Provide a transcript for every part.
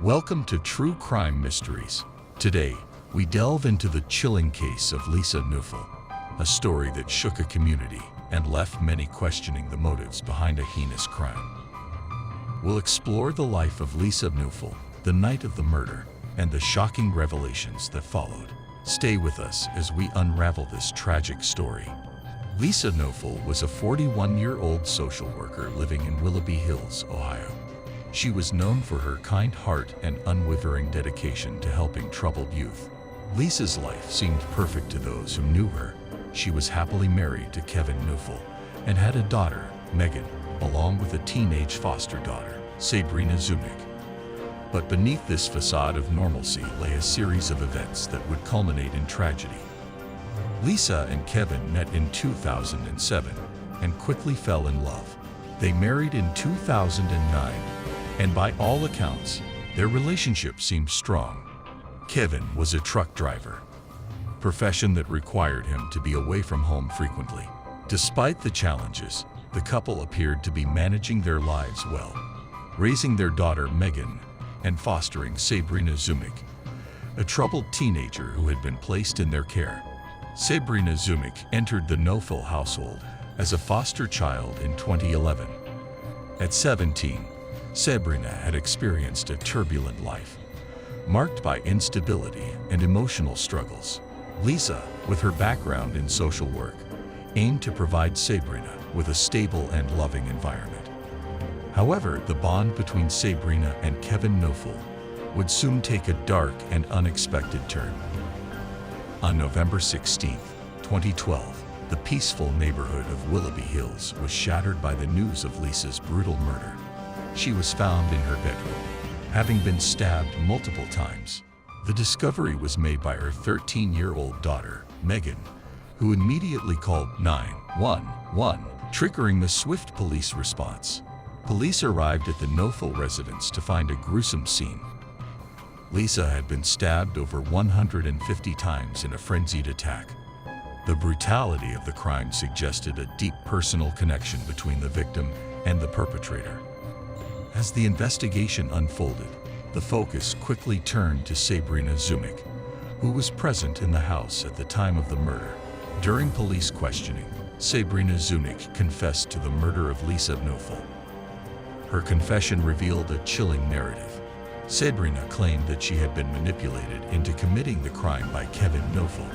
Welcome to True Crime Mysteries. Today, we delve into the chilling case of Lisa Knoefel, a story that shook a community and left many questioning the motives behind a heinous crime. We'll explore the life of Lisa Knoefel, the night of the murder, and the shocking revelations that followed. Stay with us as we unravel this tragic story. Lisa Knoefel was a 41-year-old social worker living in Willoughby Hills, Ohio. She was known for her kind heart and unwavering dedication to helping troubled youth. Lisa's life seemed perfect to those who knew her. She was happily married to Kevin Knoefel and had a daughter, Megan, along with a teenage foster daughter, Sabrina Zunick. But beneath this facade of normalcy lay a series of events that would culminate in tragedy. Lisa and Kevin met in 2007 and quickly fell in love. They married in 2009, and by all accounts, their relationship seemed strong. Kevin was a truck driver, a profession that required him to be away from home frequently. Despite the challenges, the couple appeared to be managing their lives well, raising their daughter Megan and fostering Sabrina Zunick, a troubled teenager who had been placed in their care. Sabrina Zunick entered the Knoefel household as a foster child in 2011. At 17, Sabrina had experienced a turbulent life, marked by instability and emotional struggles. Lisa, with her background in social work, aimed to provide Sabrina with a stable and loving environment. However, the bond between Sabrina and Kevin Knoefel would soon take a dark and unexpected turn. On November 16, 2012, the peaceful neighborhood of Willoughby Hills was shattered by the news of Lisa's brutal murder. She was found in her bedroom, having been stabbed multiple times. The discovery was made by her 13-year-old daughter, Megan, who immediately called 911, triggering the swift police response. Police arrived at the Knoefel residence to find a gruesome scene. Lisa had been stabbed over 150 times in a frenzied attack. The brutality of the crime suggested a deep personal connection between the victim and the perpetrator. As the investigation unfolded, the focus quickly turned to Sabrina Zunick, who was present in the house at the time of the murder. During police questioning, Sabrina Zunick confessed to the murder of Lisa Knoefel. Her confession revealed a chilling narrative. Sabrina claimed that she had been manipulated into committing the crime by Kevin Knoefel.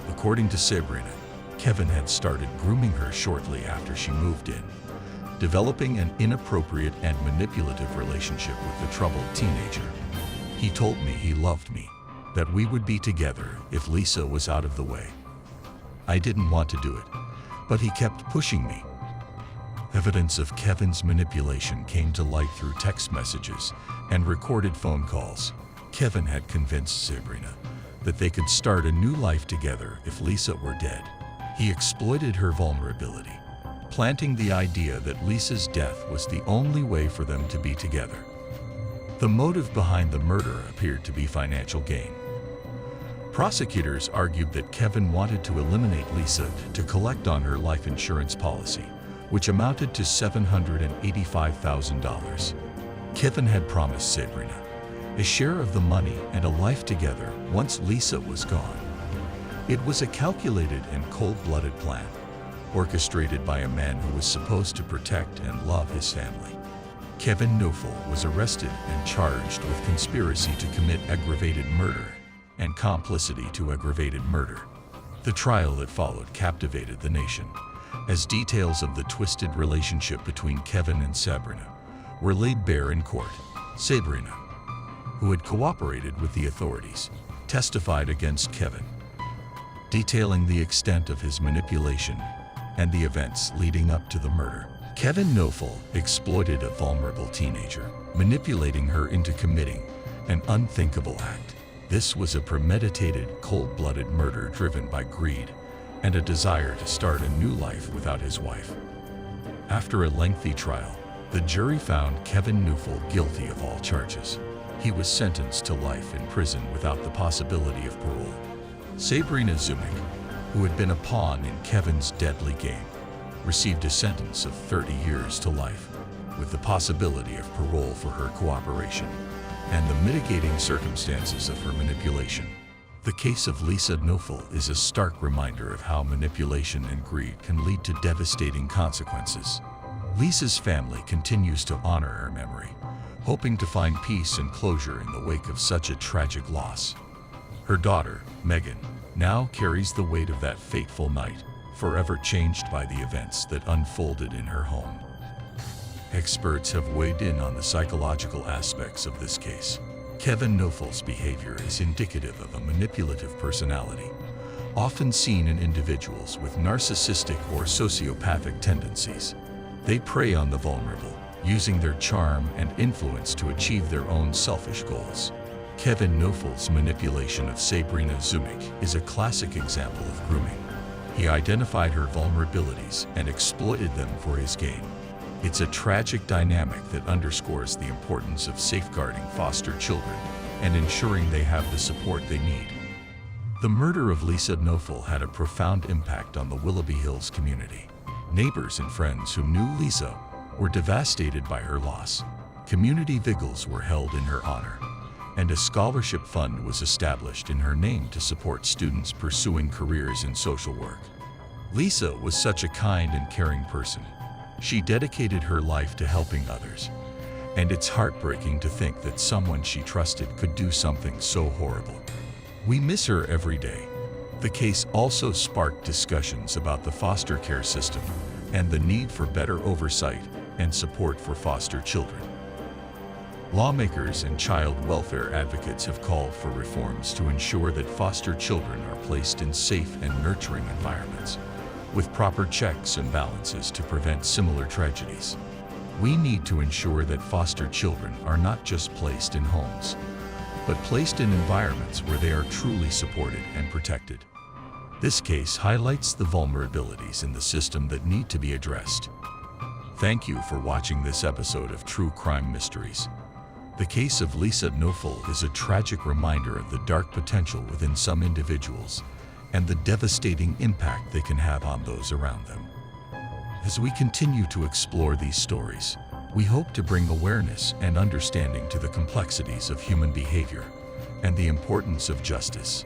According to Sabrina, Kevin had started grooming her shortly after she moved in, developing an inappropriate and manipulative relationship with the troubled teenager. He told me he loved me, that we would be together if Lisa was out of the way. I didn't want to do it, but he kept pushing me. Evidence of Kevin's manipulation came to light through text messages and recorded phone calls. Kevin had convinced Sabrina that they could start a new life together if Lisa were dead. He exploited her vulnerability, planting the idea that Lisa's death was the only way for them to be together. The motive behind the murder appeared to be financial gain. Prosecutors argued that Kevin wanted to eliminate Lisa to collect on her life insurance policy, which amounted to $785,000. Kevin had promised Sabrina a share of the money and a life together once Lisa was gone. It was a calculated and cold-blooded plan, orchestrated by a man who was supposed to protect and love his family. Kevin Knoefel was arrested and charged with conspiracy to commit aggravated murder and complicity to aggravated murder. The trial that followed captivated the nation, as details of the twisted relationship between Kevin and Sabrina were laid bare in court. Sabrina, who had cooperated with the authorities, testified against Kevin, detailing the extent of his manipulation and the events leading up to the murder. Kevin Knoefel exploited a vulnerable teenager, manipulating her into committing an unthinkable act. This was a premeditated, cold-blooded murder driven by greed and a desire to start a new life without his wife. After a lengthy trial, the jury found Kevin Knoefel guilty of all charges. He was sentenced to life in prison without the possibility of parole. Sabrina Zunick, who had been a pawn in Kevin's deadly game, received a sentence of 30 years to life, with the possibility of parole for her cooperation. and the mitigating circumstances of her manipulation. The case of Lisa Knoefel is a stark reminder of how manipulation and greed can lead to devastating consequences. Lisa's family continues to honor her memory, hoping to find peace and closure in the wake of such a tragic loss. Her daughter, Megan, now carries the weight of that fateful night, forever changed by the events that unfolded in her home. Experts have weighed in on the psychological aspects of this case. Kevin Knoeffel's behavior is indicative of a manipulative personality, often seen in individuals with narcissistic or sociopathic tendencies. They prey on the vulnerable, using their charm and influence to achieve their own selfish goals. Kevin Knoeffel's manipulation of Sabrina Zumich is a classic example of grooming. He identified her vulnerabilities and exploited them for his gain. It's a tragic dynamic that underscores the importance of safeguarding foster children and ensuring they have the support they need. The murder of Lisa Knoefel had a profound impact on the Willoughby Hills community. Neighbors and friends who knew Lisa were devastated by her loss. Community vigils were held in her honor, and a scholarship fund was established in her name to support students pursuing careers in social work. Lisa was such a kind and caring person. She dedicated her life to helping others, and it's heartbreaking to think that someone she trusted could do something so horrible. We miss her every day. The case also sparked discussions about the foster care system and the need for better oversight and support for foster children. Lawmakers and child welfare advocates have called for reforms to ensure that foster children are placed in safe and nurturing environments, with proper checks and balances to prevent similar tragedies. We need to ensure that foster children are not just placed in homes, but placed in environments where they are truly supported and protected. This case highlights the vulnerabilities in the system that need to be addressed. Thank you for watching this episode of True Crime Mysteries. The case of Lisa Knoefel is a tragic reminder of the dark potential within some individuals and the devastating impact they can have on those around them. As we continue to explore these stories, we hope to bring awareness and understanding to the complexities of human behavior and the importance of justice.